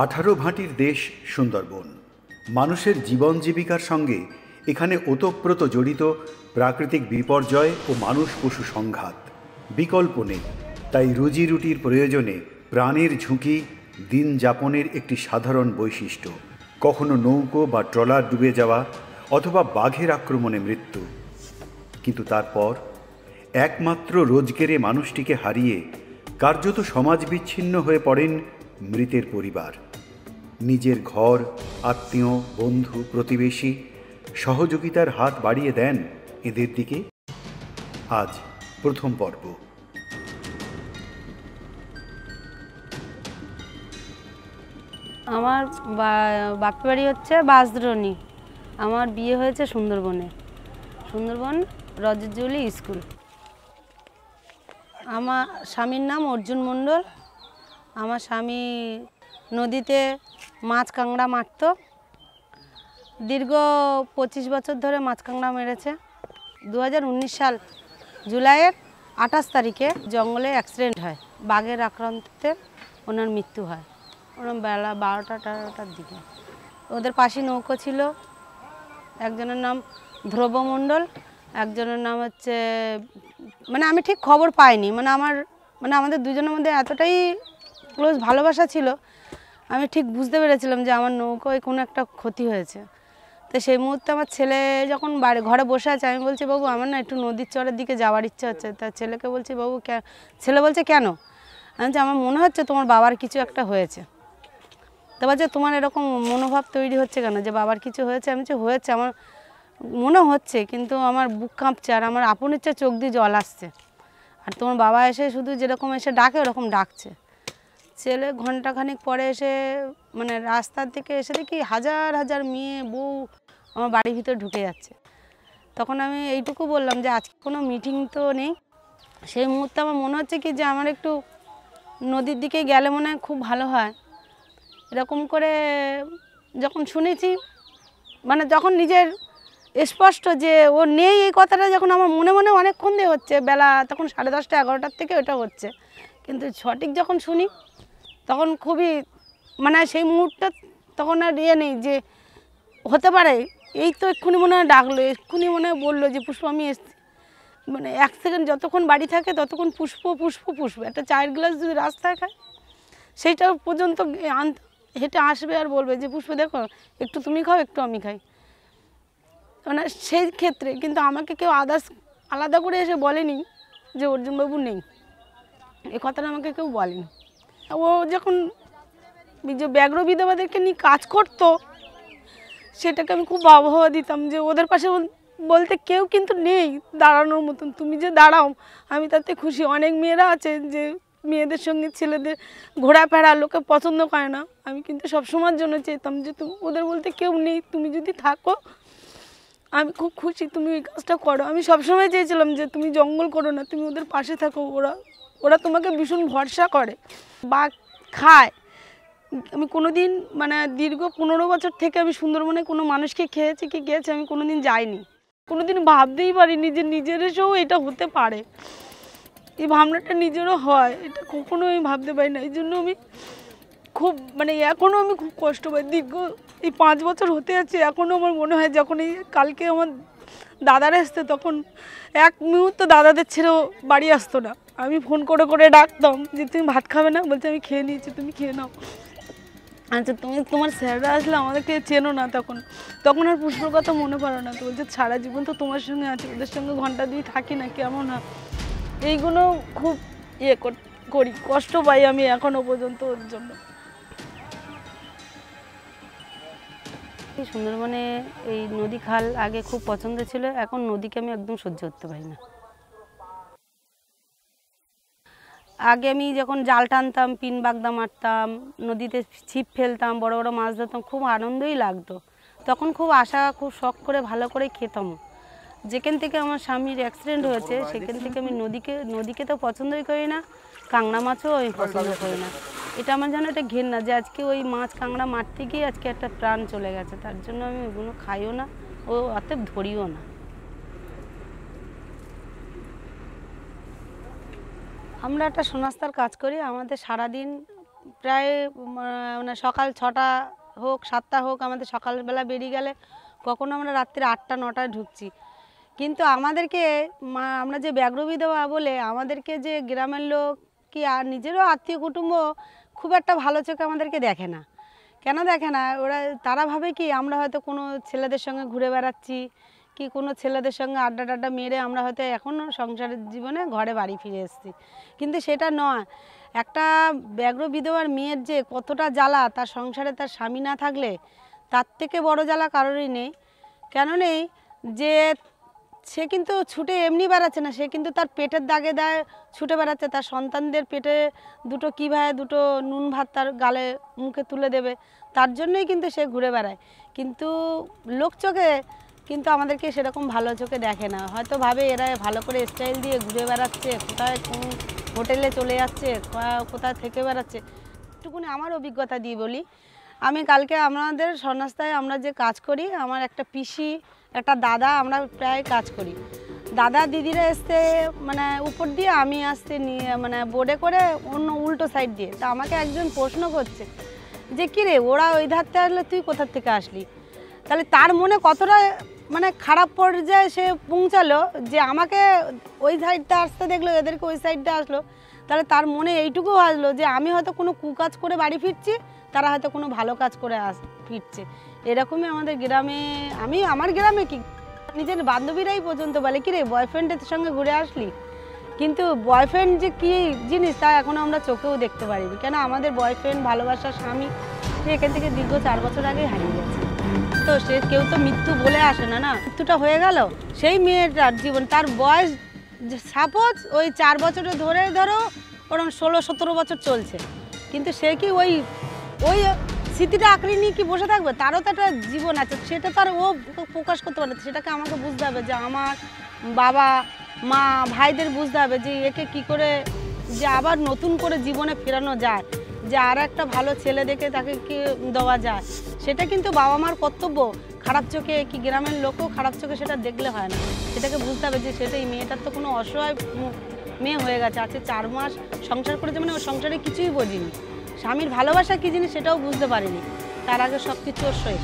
18 ভাটির দেশ সুন্দরবন। মানুষের জীবন জীবিকার সঙ্গে এখানে ওতপ্রোত জড়িত প্রাকৃতিক বিপর্যয় ও মানুষ পশু সংঘাত। বিকল্প নেই, তাই রুজি রুটির প্রয়োজনে প্রাণের ঝুঁকি দিন যাপনের একটি সাধারণ বৈশিষ্ট্য। কখনো নৌকো বা ট্রলার ডুবে যাওয়া অথবা বাঘের আক্রমণে মৃত্যু। কিন্তু তারপর একমাত্র রোজগেরে মানুষটিকে হারিয়ে কার্যত সমাজ বিচ্ছিন্ন হয়ে পড়েন মৃতের পরিবার। নিজের ঘর, আত্মীয়, বন্ধু, প্রতিবেশী সহযোগিতার হাত বাড়িয়ে দেন এদের দিকে। আজ প্রথম পর্ব। আমার বাপের বাড়ি হচ্ছে বাঁশদ্রোণী। আমার বিয়ে হয়েছে সুন্দরবনে, সুন্দরবন রজতজুবলি স্কুল। আমার স্বামীর নাম অর্জুন মণ্ডল। আমার স্বামী নদীতে মাছ কাঁকড়া মারত। দীর্ঘ 25 বছর ধরে মাছ কাঁকড়া মেরেছে। 2019 সাল জুলাইয়ের 28 তারিখে জঙ্গলে অ্যাক্সিডেন্ট হয়, বাঘের আক্রান্তে ওনার মৃত্যু হয়। ওনার বেলা 12টা-13টার দিকে। ওদের পাশে নৌকো ছিল, একজনের নাম ধ্রুব মণ্ডল, একজনের নাম হচ্ছে, মানে আমি ঠিক খবর পাইনি, আমাদের দুজনের মধ্যে এতটাই ক্লোজ ভালোবাসা ছিল, আমি ঠিক বুঝতে পেরেছিলাম যে আমার নৌকোয় কোনো একটা ক্ষতি হয়েছে। তো সেই মুহূর্তে আমার ছেলে যখন ঘরে বসে আছে, আমি বলছি বাবু আমার না একটু নদীর চরের দিকে যাওয়ার ইচ্ছা হচ্ছে। তা ছেলেকে বলছি বাবু ছেলে বলছে কেন? আমি বলছি আমার মনে হচ্ছে তোমার বাবার কিছু একটা হয়েছে। তো বলছে তোমার এরকম মনোভাব তৈরি হচ্ছে কেন যে বাবার কিছু হয়েছে? আমি বলছি হয়েছে, আমার মনে হচ্ছে, কিন্তু আমার বুক কাঁপছে আর আমার আপন ইচ্ছা চোখ দিয়ে জল আসছে। আর তোমার বাবা এসে শুধু যেরকম এসে ডাকে ওরকম ডাকছে। ছেলে ঘন্টাখানিক পরে এসে, মানে রাস্তার থেকে এসে দেখি হাজার হাজার মেয়ে বউ আমার বাড়ির ভিতরে ঢুকে যাচ্ছে। তখন আমি এইটুকু বললাম যে আজকে কোনো মিটিং তো নেই। সেই মুহূর্তে আমার মনে হচ্ছে কি যে আমার একটু নদীর দিকে গেলে মনে হয় খুব ভালো হয়। এরকম করে যখন শুনেছি, মানে যখন নিজের স্পষ্ট যে ও নেই এই কথাটা যখন আমার মনে মনে অনেকক্ষণ দিয়ে হচ্ছে, বেলা তখন 10:30-11টার থেকে ওটা হচ্ছে, কিন্তু সঠিক যখন শুনি তখন খুবই, মানে সেই মুহূর্তে তখন আর নেই যে হতে পারে। এই তো এক্ষুনি মনে হয় ডাকলো, এক্ষুনি মনে হয় বললো যে পুষ্প আমি এসছি। মানে 1 সেকেন্ড যতক্ষণ বাড়ি থাকে ততক্ষণ পুষ্প পুষ্প পুষ্প। একটা চায়ের গ্লাস যদি রাস্তায় খায় সেইটা পর্যন্ত হেঁটে আসবে আর বলবে যে পুষ্প দেখো একটু তুমি খাও একটু আমি খাই। মানে সেই ক্ষেত্রে কিন্তু আমাকে কেউ আলাদা করে এসে বলেনি যে অর্জুনবাবু নেই, এ কথাটা আমাকে কেউ বলেনি। ও যখন যে ব্যাঘ্র বিধবাদেরকে নিয়ে কাজ করতো সেটাকে আমি খুব আবহাওয়া দিতাম যে ওদের পাশে বলতে কেউ কিন্তু নেই দাঁড়ানোর মতন। তুমি যে দাঁড়াও আমি তাতে খুশি। অনেক মেয়েরা আছে যে মেয়েদের সঙ্গে ছেলেদের ঘোরাফেরা লোকে পছন্দ করে না, আমি কিন্তু সবসময়ের জন্য চেয়েতাম যে তুমি ওদের বলতে কেউ নেই, তুমি যদি থাকো আমি খুব খুশি, তুমি এই কাজটা করো। আমি সবসময় চেয়েছিলাম যে তুমি জঙ্গল করো না, তুমি ওদের পাশে থাকো, ওরা তোমাকে ভীষণ ভরসা করে। বাঘ খায়, আমি কোনো দিন, মানে দীর্ঘ 15 বছর থেকে আমি সুন্দরবনে কোনো মানুষকে খেয়েছি কি গিয়েছে আমি কোনো দিন যাইনি। কোনো দিন ভাবতেই পারিনি যে নিজের এসেও এটা হতে পারে, এই ভাবনাটা নিজেরও হয়, এটা কখনো আমি ভাবতে পারি না। এই জন্য আমি খুব, মানে এখনও আমি খুব কষ্ট পাই। দীর্ঘ এই 5 বছর হতে যাচ্ছে, এখনও আমার মনে হয় যখন এই কালকে আমার দাদারা আসতে তখন এক মুহূর্ত দাদাদের ছেড়েও বাড়ি আসতো না। আমি ফোন করে করে ডাকতাম যে তুমি ভাত খাবে না? বলছে আমি খেয়ে নিয়েছি, তুমি খেয়ে নাও। আচ্ছা তুমি তোমার স্যাররা আসলে আমাদেরকে চেনো না, তখন আর পুষ্পর কথা মনে পড়ে না? তো বলছে সারা জীবন তো তোমার সঙ্গে আছে, ওদের সঙ্গে ঘন্টা 2 থাকি না, কেমন হয়? এইগুলো খুব করি, কষ্ট পাই আমি এখনো পর্যন্ত ওর জন্য। সুন্দরবনে এই নদী খাল আগে খুব পছন্দ ছিল, এখন নদীকে আমি একদম সহ্য করতে পারি না। আগে আমি যখন জাল টানতাম, পিন বাগদা মারতাম, নদীতে ছিপ ফেলতাম, বড় বড় মাছ ধরতাম, খুব আনন্দই লাগতো। তখন খুব আশা, খুব শখ করে ভালো করে খেতাম। যেখান থেকে আমার স্বামীর অ্যাক্সিডেন্ট হয়েছে সেখান থেকে আমি নদীকে তো পছন্দই করি না, কাঁকড়া মাছও আমি পছন্দ করি না। এটা আমার যেন একটা ঘেন্না যে আজকে ওই মাছ কাঁকড়া মারতে গিয়ে আজকে একটা প্রাণ চলে গেছে, তার জন্য আমি ওগুলো খাইও না, ও অতএব ধরিও না। আমরা একটা সংস্থার কাজ করি, আমাদের সারাদিন প্রায় মানে সকাল 6টা হোক 7টা হোক, আমাদের সকালবেলা বেরিয়ে গেলে কখনো আমরা রাত্রি 8টা 9টায় ঢুকছি। কিন্তু আমাদেরকে আমরা যে ব্যাঘ্র বিধবা বলে আমাদেরকে যে গ্রামের লোক কি আর নিজেরও আত্মীয় কুটুম্ব খুব একটা ভালো চোখে আমাদেরকে দেখে না। কেন দেখে না? তারা ভাবে কি আমরা হয়তো কোনো ছেলেদের সঙ্গে ঘুরে বেড়াচ্ছি, কি কোনো ছেলেদের সঙ্গে আড্ডা টাড্ডা মেরে আমরা হয়তো এখনও সংসারের জীবনে ঘরে বাড়ি ফিরে এসেছি, কিন্তু সেটা নয়। একটা ব্যাঘ্র বিধবার মেয়ের যে কতটা জ্বালা, তার সংসারে তার স্বামী না থাকলে তার থেকে বড় জ্বালা কারোরই নেই। কেন নেই? যে সে কিন্তু ছুটে এমনি বেড়াচ্ছে না, সে কিন্তু তার পেটের দাগে দায় ছুটে বেড়াচ্ছে। তার সন্তানদের পেটে দুটো কীভাবে দুটো নুন ভাত তার গালে মুখে তুলে দেবে, তার জন্যই কিন্তু সে ঘুরে বেড়ায়। কিন্তু লোক চোখে কিন্তু আমাদেরকে সেরকম ভালো চোখে দেখে না। হয়তো ভাবে এরা ভালো করে স্টাইল দিয়ে ঘুরে বেড়াচ্ছে, কোথায় কোন হোটেলে চলে যাচ্ছে, কোথায় থেকে বেড়াচ্ছে। একটুকুনি আমার অভিজ্ঞতা দিয়ে বলি। আমি কালকে আমাদের সন্ন্যাস্তায় আমরা যে কাজ করি, আমার একটা পিসি, একটা দাদা, আমরা প্রায় কাজ করি। দাদা দিদিরা আসতে মানে উপর দিয়ে, আমি আসতে নিয়ে মানে বোর্ডে করে অন্য উল্টো সাইড দিয়ে। তা আমাকে একজন প্রশ্ন করছে যে কী রে, ওরা ওই ধারতে আসলে তুই কোথার থেকে আসলি? তাহলে তার মনে কতটা মানে খারাপ পর্যায়ে সে পৌঁছালো যে আমাকে ওই সাইডটা আসতে দেখলো, এদেরকে ওই সাইডটা আসলো। তাহলে তার মনে এইটুকু আসলো যে আমি হয়তো কোনো কুকাজ করে বাড়ি ফিরছি, তারা হয়তো কোনো ভালো কাজ করে ফিরছে। এরকমই আমাদের গ্রামে, আমার গ্রামে কি নিজের বান্ধবীরাই পর্যন্ত বলে কী রে, বয়ফ্রেন্ডের সঙ্গে ঘুরে আসলি? কিন্তু বয়ফ্রেন্ড যে কী জিনিস তা এখনও আমরা চোখেও দেখতে পারিনি। কেন আমাদের বয়ফ্রেন্ড, ভালোবাসার স্বামী, সে এখান থেকে দীর্ঘ 4 বছর আগেই হারিয়ে গেছে। তো সে কেউ তো মৃত্যু বলে আসে না, না মৃত্যুটা হয়ে গেল। সেই মেয়েটার জীবন, তার বয়স সাপোজ ওই 4 বছরে ধরো ওরকম 16-17 বছর চলছে, কিন্তু সে কি ওই স্মৃতিটা আঁকড়ে নিয়ে কি বসে থাকবে? তারও তো একটা জীবন আছে, সেটা তার ও প্রকাশ করতে পারে। সেটাকে আমাকে বুঝতে হবে যে আমার বাবা মা ভাইদের বুঝতে হবে যে একে কি করে যে আবার নতুন করে জীবনে ফেরানো যায়, যে আর একটা ভালো ছেলে দেখে তাকে কি দেওয়া যায়। সেটা কিন্তু বাবা মার কর্তব্য। খারাপ চোখে কি গ্রামের লোকও খারাপ চোখে সেটা দেখলে হয় না। সেটাকে বুঝতে হবে যে সেটা এই মেয়েটার তো কোনো অসহায় মেয়ে হয়ে গেছে, আছে 4 মাস সংসার করেছে, মানে ও সংসারে কিছুই বোঝেনি, স্বামীর ভালোবাসা কী জিনিস সেটাও বুঝতে পারেনি, তার আগে সব কিছু ওর শেষ।